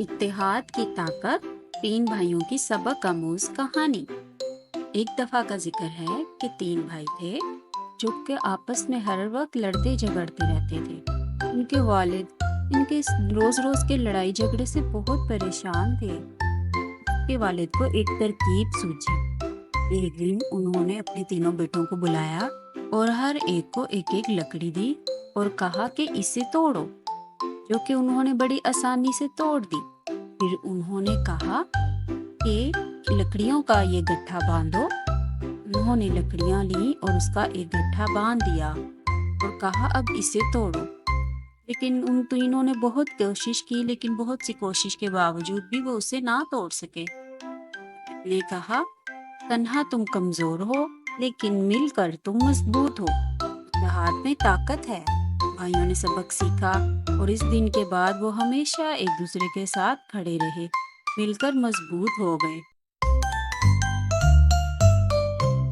इत्तेहाद की ताकत, तीन भाइयों की सबक आमूज कहानी। एक दफा का जिक्र है कि तीन भाई थे जो कि आपस में हर वक्त लड़ते झगड़ते रहते थे। उनके वालिद इनके रोज रोज के लड़ाई झगड़े से बहुत परेशान थे। उनके वालिद को एक तरकीब सूझी। एक दिन उन्होंने अपने तीनों बेटों को बुलाया और हर एक को एक एक लकड़ी दी और कहा कि इसे तोड़ो, जो कि उन्होंने बड़ी आसानी से तोड़ दी। फिर उन्होंने कहा कि लकड़ियों का ये गट्ठा बांधो। उन्होंने लकड़ियां ली और उसका एक गट्ठा बांध दिया और कहा अब इसे तोड़ो। लेकिन उन तीनों ने बहुत कोशिश की, लेकिन बहुत सी कोशिश के बावजूद भी वो उसे ना तोड़ सके। ने कहा, तन्हा तुम कमजोर हो, लेकिन मिलकर तुम मजबूत हो। हाथ में ताकत है। भाइयों ने सबक सीखा और इस दिन के बाद वो हमेशा एक दूसरे के साथ खड़े रहे, मिलकर मजबूत हो गए।